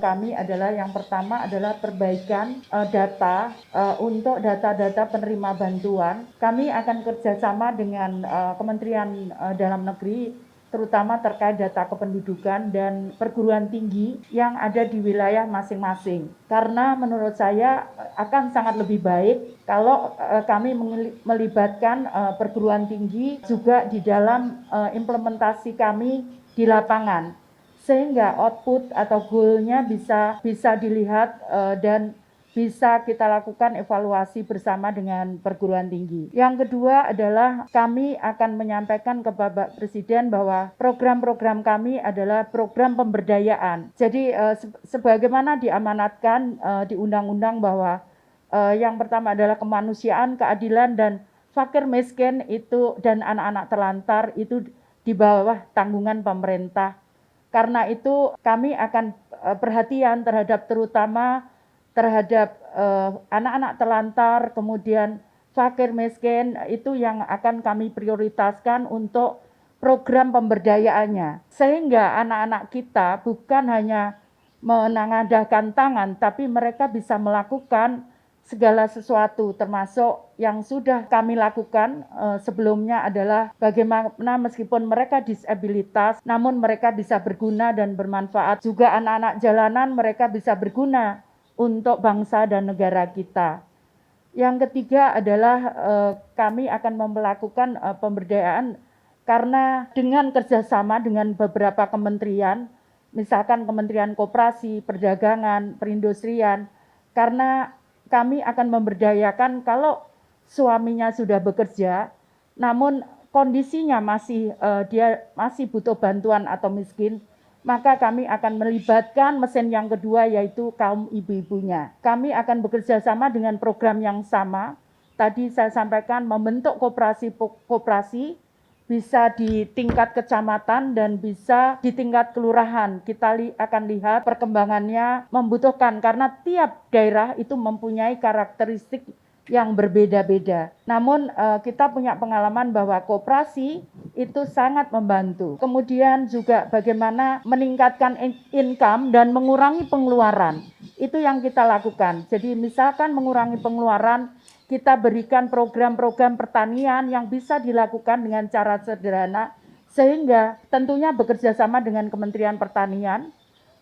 kami adalah yang pertama adalah perbaikan data untuk data-data penerima bantuan. Kami akan kerjasama dengan Kementerian Dalam Negeri terutama terkait data kependudukan dan perguruan tinggi yang ada di wilayah masing-masing. Karena menurut saya akan sangat lebih baik kalau kami melibatkan perguruan tinggi juga di dalam implementasi kami di lapangan. Sehingga output atau goal-nya bisa dilihat dan bisa kita lakukan evaluasi bersama dengan perguruan tinggi. Yang kedua adalah kami akan menyampaikan ke Bapak Presiden bahwa program-program kami adalah program pemberdayaan. Jadi sebagaimana diamanatkan di undang-undang bahwa yang pertama adalah kemanusiaan, keadilan, dan fakir miskin itu dan anak-anak terlantar itu di bawah tanggungan pemerintah. Karena itu kami akan perhatian terhadap anak-anak terlantar, kemudian fakir miskin, itu yang akan kami prioritaskan untuk program pemberdayaannya. Sehingga anak-anak kita bukan hanya menengadahkan tangan, tapi mereka bisa melakukan segala sesuatu, termasuk yang sudah kami lakukan sebelumnya adalah bagaimana meskipun mereka disabilitas, namun mereka bisa berguna dan bermanfaat. Juga anak-anak jalanan mereka bisa berguna untuk bangsa dan negara kita. Yang ketiga adalah kami akan melakukan pemberdayaan karena dengan kerjasama dengan beberapa kementerian, misalkan Kementerian Koperasi, Perdagangan, Perindustrian, karena kami akan memberdayakan kalau suaminya sudah bekerja, namun kondisinya dia masih butuh bantuan atau miskin, maka kami akan melibatkan mesin yang kedua yaitu kaum ibu-ibunya. Kami akan bekerja sama dengan program yang sama. Tadi saya sampaikan membentuk koperasi bisa di tingkat kecamatan dan bisa di tingkat kelurahan. Kita akan lihat perkembangannya membutuhkan karena tiap daerah itu mempunyai karakteristik yang berbeda-beda. Namun kita punya pengalaman bahwa koperasi itu sangat membantu. Kemudian juga bagaimana meningkatkan income dan mengurangi pengeluaran. Itu yang kita lakukan. Jadi misalkan mengurangi pengeluaran, kita berikan program-program pertanian yang bisa dilakukan dengan cara sederhana, sehingga tentunya bekerja sama dengan Kementerian Pertanian,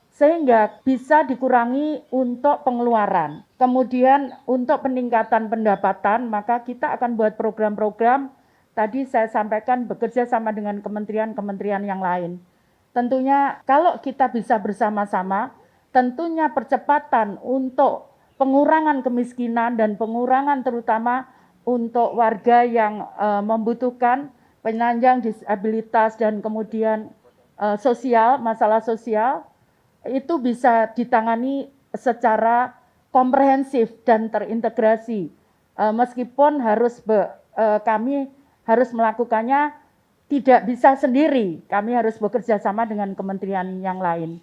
sehingga bisa dikurangi untuk pengeluaran. Kemudian untuk peningkatan pendapatan, maka kita akan buat program-program, tadi saya sampaikan bekerja sama dengan kementerian-kementerian yang lain. Tentunya kalau kita bisa bersama-sama, tentunya percepatan untuk pengurangan kemiskinan dan pengurangan terutama untuk warga yang membutuhkan penyandang disabilitas dan kemudian masalah sosial, itu bisa ditangani secara komprehensif dan terintegrasi. Meskipun kami harus melakukannya tidak bisa sendiri, kami harus bekerja sama dengan kementerian yang lain.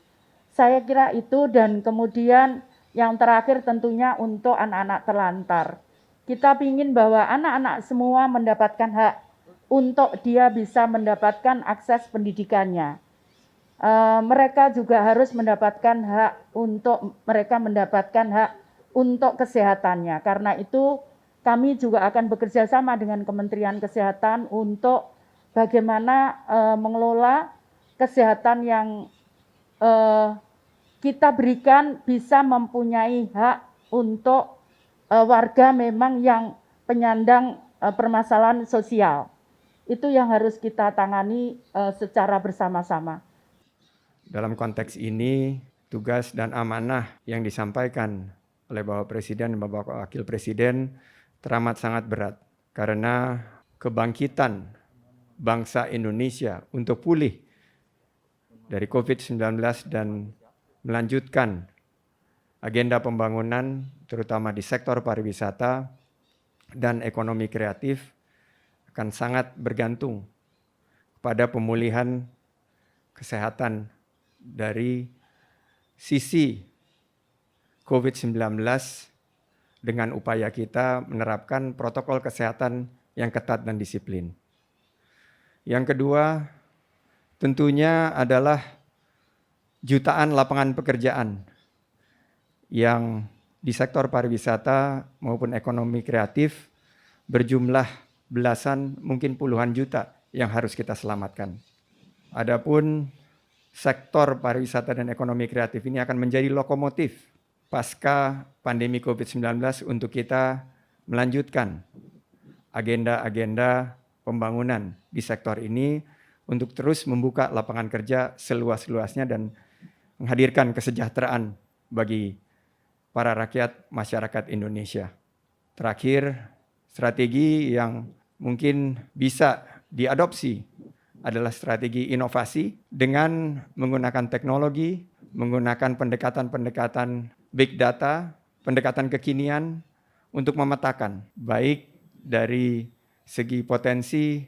Saya kira itu, dan kemudian yang terakhir tentunya untuk anak-anak terlantar. Kita ingin bahwa anak-anak semua mendapatkan hak untuk dia bisa mendapatkan akses pendidikannya. Mereka juga harus mendapatkan hak untuk kesehatannya. Karena itu kami juga akan bekerja sama dengan Kementerian Kesehatan untuk bagaimana mengelola kesehatan yang kita berikan bisa mempunyai hak untuk warga memang yang penyandang permasalahan sosial. Itu yang harus kita tangani secara bersama-sama. Dalam konteks ini, tugas dan amanah yang disampaikan oleh Bapak Presiden dan Bapak Wakil Presiden teramat sangat berat. Karena kebangkitan bangsa Indonesia untuk pulih dari COVID-19 dan melanjutkan agenda pembangunan terutama di sektor pariwisata dan ekonomi kreatif akan sangat bergantung pada pemulihan kesehatan dari sisi COVID-19 dengan upaya kita menerapkan protokol kesehatan yang ketat dan disiplin. Yang kedua, tentunya adalah jutaan lapangan pekerjaan yang di sektor pariwisata maupun ekonomi kreatif berjumlah belasan, mungkin puluhan juta yang harus kita selamatkan. Adapun sektor pariwisata dan ekonomi kreatif ini akan menjadi lokomotif pasca pandemi COVID-19 untuk kita melanjutkan agenda-agenda pembangunan di sektor ini untuk terus membuka lapangan kerja seluas-luasnya dan menghadirkan kesejahteraan bagi para rakyat masyarakat Indonesia. Terakhir, strategi yang mungkin bisa diadopsi adalah strategi inovasi dengan menggunakan teknologi, menggunakan pendekatan-pendekatan big data, pendekatan kekinian untuk memetakan baik dari segi potensi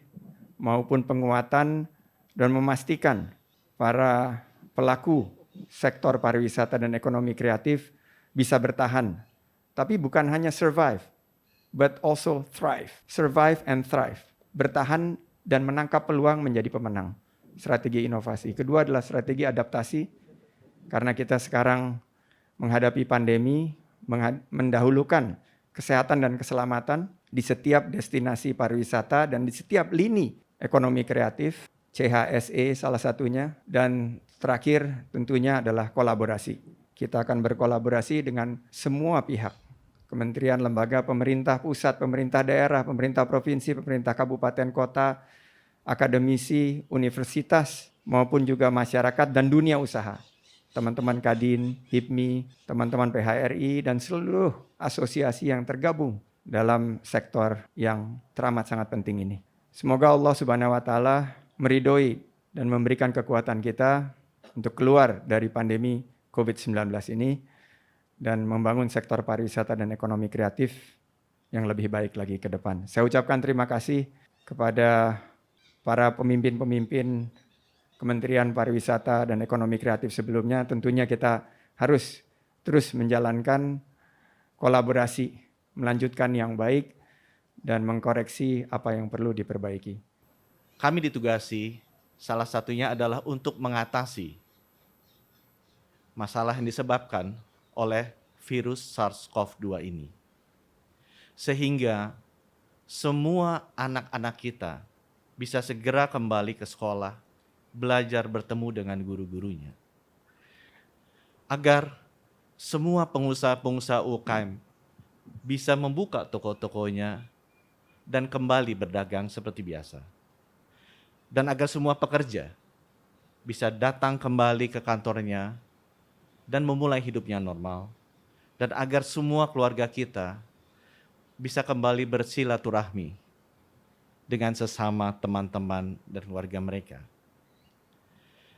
maupun penguatan dan memastikan para pelaku sektor pariwisata dan ekonomi kreatif bisa bertahan. Tapi bukan hanya survive, but also thrive. Survive and thrive. Bertahan dan menangkap peluang menjadi pemenang. Strategi inovasi. Kedua adalah strategi adaptasi, karena kita sekarang menghadapi pandemi, mendahulukan kesehatan dan keselamatan di setiap destinasi pariwisata dan di setiap lini ekonomi kreatif, CHSE salah satunya, dan terakhir tentunya adalah kolaborasi. Kita akan berkolaborasi dengan semua pihak, kementerian, lembaga, pemerintah pusat, pemerintah daerah, pemerintah provinsi, pemerintah kabupaten kota, akademisi, universitas, maupun juga masyarakat dan dunia usaha. Teman-teman Kadin, HIPMI, teman-teman PHRI, dan seluruh asosiasi yang tergabung dalam sektor yang teramat sangat penting ini. Semoga Allah Subhanahu wa Ta'ala meridhoi dan memberikan kekuatan kita untuk keluar dari pandemi COVID-19 ini dan membangun sektor pariwisata dan ekonomi kreatif yang lebih baik lagi ke depan. Saya ucapkan terima kasih kepada para pemimpin-pemimpin Kementerian Pariwisata dan Ekonomi Kreatif sebelumnya. Tentunya kita harus terus menjalankan kolaborasi, melanjutkan yang baik, dan mengkoreksi apa yang perlu diperbaiki. Kami ditugasi, salah satunya adalah untuk mengatasi masalah yang disebabkan oleh virus SARS-CoV-2 ini. Sehingga semua anak-anak kita bisa segera kembali ke sekolah, belajar bertemu dengan guru-gurunya. Agar semua pengusaha-pengusaha UKM bisa membuka toko-tokonya dan kembali berdagang seperti biasa. Dan agar semua pekerja bisa datang kembali ke kantornya dan memulai hidupnya normal. Dan agar semua keluarga kita bisa kembali bersilaturahmi dengan sesama teman-teman dan keluarga mereka.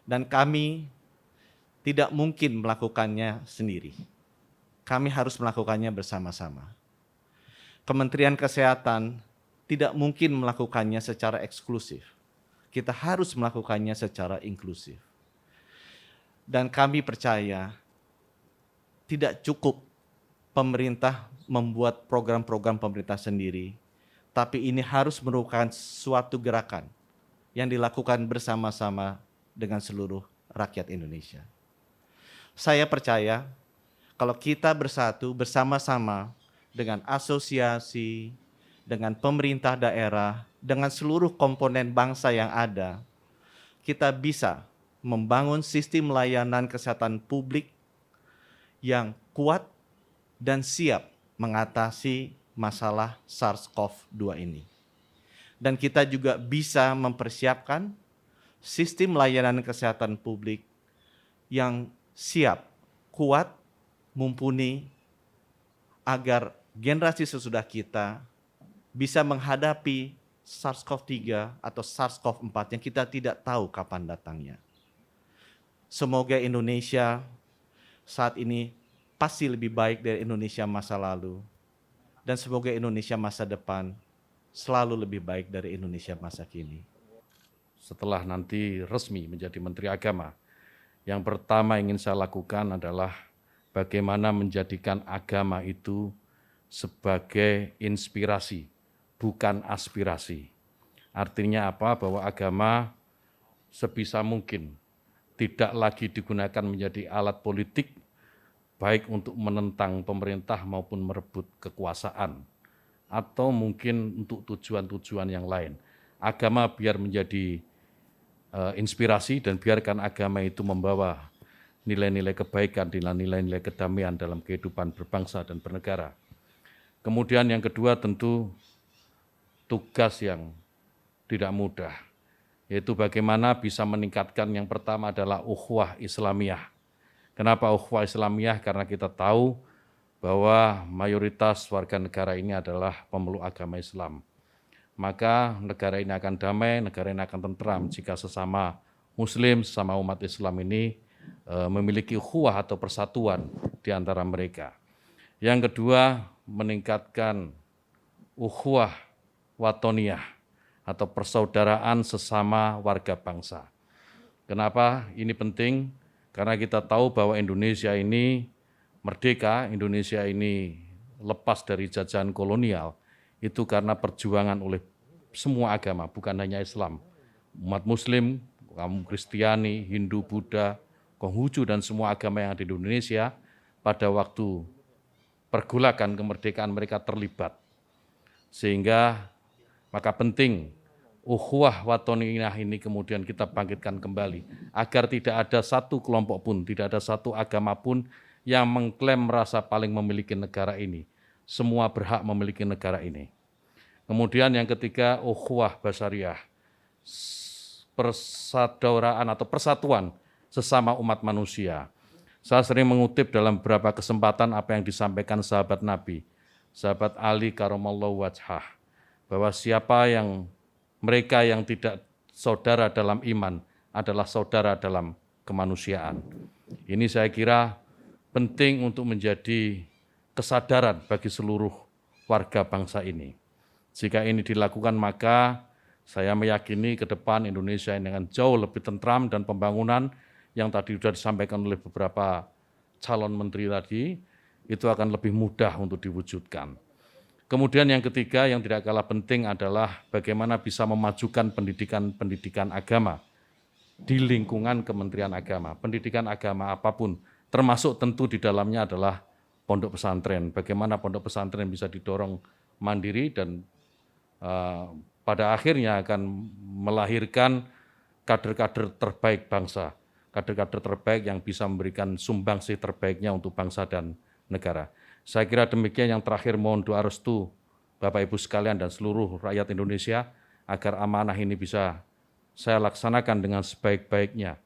Dan kami tidak mungkin melakukannya sendiri. Kami harus melakukannya bersama-sama. Kementerian Kesehatan tidak mungkin melakukannya secara eksklusif. Kita harus melakukannya secara inklusif. Dan kami percaya tidak cukup pemerintah membuat program-program pemerintah sendiri, tapi ini harus merupakan suatu gerakan yang dilakukan bersama-sama dengan seluruh rakyat Indonesia. Saya percaya kalau kita bersatu bersama-sama dengan asosiasi, dengan pemerintah daerah, dengan seluruh komponen bangsa yang ada, kita bisa membangun sistem layanan kesehatan publik yang kuat dan siap mengatasi masalah SARS-CoV-2 ini. Dan kita juga bisa mempersiapkan sistem layanan kesehatan publik yang siap, kuat, mumpuni, agar generasi sesudah kita bisa menghadapi SARS-CoV-3 atau SARS-CoV-4 yang kita tidak tahu kapan datangnya. Semoga Indonesia saat ini pasti lebih baik dari Indonesia masa lalu, dan semoga Indonesia masa depan selalu lebih baik dari Indonesia masa kini. Setelah nanti resmi menjadi Menteri Agama, yang pertama ingin saya lakukan adalah bagaimana menjadikan agama itu sebagai inspirasi, bukan aspirasi. Artinya apa? Bahwa agama sebisa mungkin tidak lagi digunakan menjadi alat politik, baik untuk menentang pemerintah maupun merebut kekuasaan, atau mungkin untuk tujuan-tujuan yang lain. Agama biar menjadi inspirasi dan biarkan agama itu membawa nilai-nilai kebaikan, nilai-nilai kedamaian dalam kehidupan berbangsa dan bernegara. Kemudian yang kedua tentu tugas yang tidak mudah, yaitu bagaimana bisa meningkatkan yang pertama adalah ukhuwah Islamiyah. Kenapa ukhuwah Islamiyah? Karena kita tahu bahwa mayoritas warga negara ini adalah pemeluk agama Islam. Maka negara ini akan damai, negara ini akan tentram jika sesama Muslim, sesama umat Islam ini memiliki ukhuwah atau persatuan di antara mereka. Yang kedua, meningkatkan ukhuwah watoniyah atau persaudaraan sesama warga bangsa. Kenapa ini penting? Karena kita tahu bahwa Indonesia ini merdeka, Indonesia ini lepas dari jajahan kolonial, itu karena perjuangan oleh semua agama, bukan hanya Islam. Umat Muslim, kaum Kristiani, Hindu, Buddha, Konghucu, dan semua agama yang ada di Indonesia pada waktu pergolakan kemerdekaan mereka terlibat. Sehingga maka penting ukhuwah watoniyah ini kemudian kita bangkitkan kembali, agar tidak ada satu kelompok pun, tidak ada satu agama pun yang mengklaim merasa paling memiliki negara ini. Semua berhak memiliki negara ini. Kemudian yang ketiga, ukhuwah basyariah, persaudaraan atau persatuan sesama umat manusia. Saya sering mengutip dalam beberapa kesempatan apa yang disampaikan sahabat Nabi, sahabat Ali karamallahu wajhah, bahwa mereka yang tidak saudara dalam iman adalah saudara dalam kemanusiaan. Ini saya kira penting untuk menjadi kesadaran bagi seluruh warga bangsa ini. Jika ini dilakukan, maka saya meyakini ke depan Indonesia ini dengan jauh lebih tentram, dan pembangunan yang tadi sudah disampaikan oleh beberapa calon menteri tadi, itu akan lebih mudah untuk diwujudkan. Kemudian yang ketiga yang tidak kalah penting adalah bagaimana bisa memajukan pendidikan agama di lingkungan Kementerian Agama. Pendidikan agama apapun, termasuk tentu di dalamnya adalah pondok pesantren. Bagaimana pondok pesantren bisa didorong mandiri dan pada akhirnya akan melahirkan kader-kader terbaik bangsa, kader-kader terbaik yang bisa memberikan sumbangsih terbaiknya untuk bangsa dan negara. Saya kira demikian. Yang terakhir, mohon doa restu Bapak Ibu sekalian dan seluruh rakyat Indonesia agar amanah ini bisa saya laksanakan dengan sebaik-baiknya,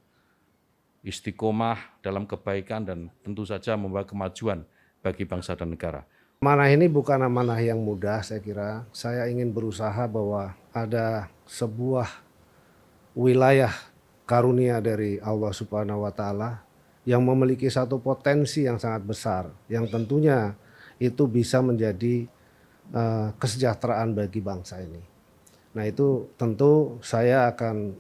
istiqomah dalam kebaikan, dan tentu saja membawa kemajuan bagi bangsa dan negara. Amanah ini bukan amanah yang mudah, saya kira. Saya ingin berusaha bahwa ada sebuah wilayah karunia dari Allah Subhanahu wa Ta'ala yang memiliki satu potensi yang sangat besar, yang tentunya itu bisa menjadi kesejahteraan bagi bangsa ini. Nah, itu tentu saya akan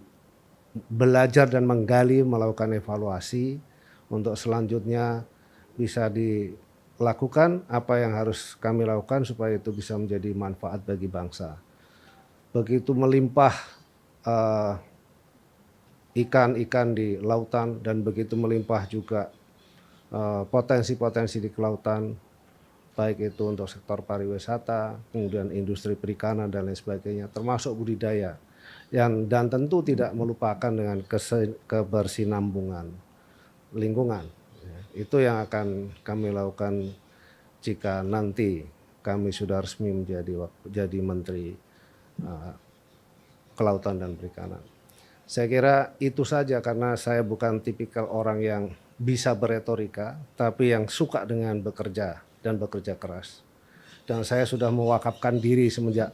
belajar dan menggali, melakukan evaluasi untuk selanjutnya bisa dilakukan apa yang harus kami lakukan supaya itu bisa menjadi manfaat bagi bangsa. Begitu melimpah ikan-ikan di lautan, dan begitu melimpah juga potensi-potensi di kelautan, baik itu untuk sektor pariwisata, kemudian industri perikanan dan lain sebagainya, termasuk budidaya, dan tentu tidak melupakan dengan kebersinambungan lingkungan. Itu yang akan kami lakukan jika nanti kami sudah resmi menjadi Menteri Kelautan dan Perikanan. Saya kira itu saja, karena saya bukan tipikal orang yang bisa beretorika, tapi yang suka dengan bekerja dan bekerja keras. Dan saya sudah mewakafkan diri semenjak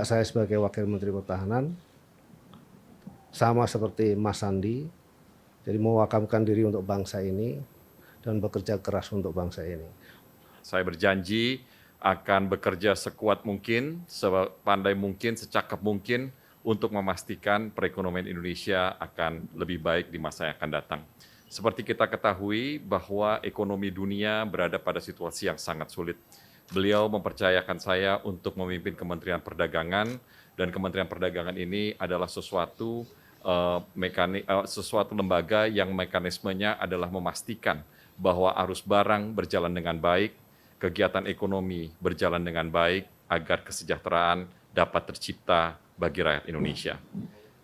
saya sebagai Wakil Menteri Pertahanan, sama seperti Mas Sandi, jadi mewakafkan diri untuk bangsa ini dan bekerja keras untuk bangsa ini. Saya berjanji akan bekerja sekuat mungkin, sepandai mungkin, secakap mungkin, untuk memastikan perekonomian Indonesia akan lebih baik di masa yang akan datang. Seperti kita ketahui bahwa ekonomi dunia berada pada situasi yang sangat sulit. Beliau mempercayakan saya untuk memimpin Kementerian Perdagangan, dan Kementerian Perdagangan ini adalah sesuatu lembaga yang mekanismenya adalah memastikan bahwa arus barang berjalan dengan baik, kegiatan ekonomi berjalan dengan baik, agar kesejahteraan dapat tercipta bagi rakyat Indonesia.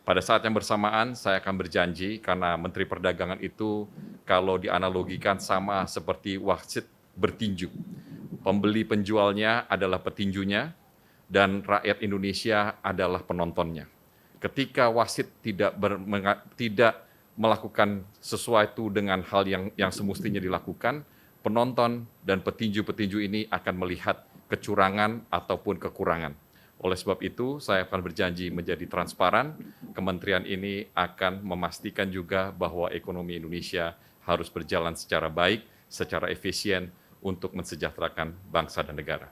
Pada saat yang bersamaan, saya akan berjanji karena Menteri Perdagangan itu kalau dianalogikan sama seperti wasit bertinju. Pembeli penjualnya adalah petinjunya dan rakyat Indonesia adalah penontonnya. Ketika wasit tidak melakukan sesuatu dengan hal yang semestinya dilakukan, penonton dan petinju-petinju ini akan melihat kecurangan ataupun kekurangan. Oleh sebab itu, saya akan berjanji menjadi transparan. Kementerian ini akan memastikan juga bahwa ekonomi Indonesia harus berjalan secara baik, secara efisien untuk mensejahterakan bangsa dan negara.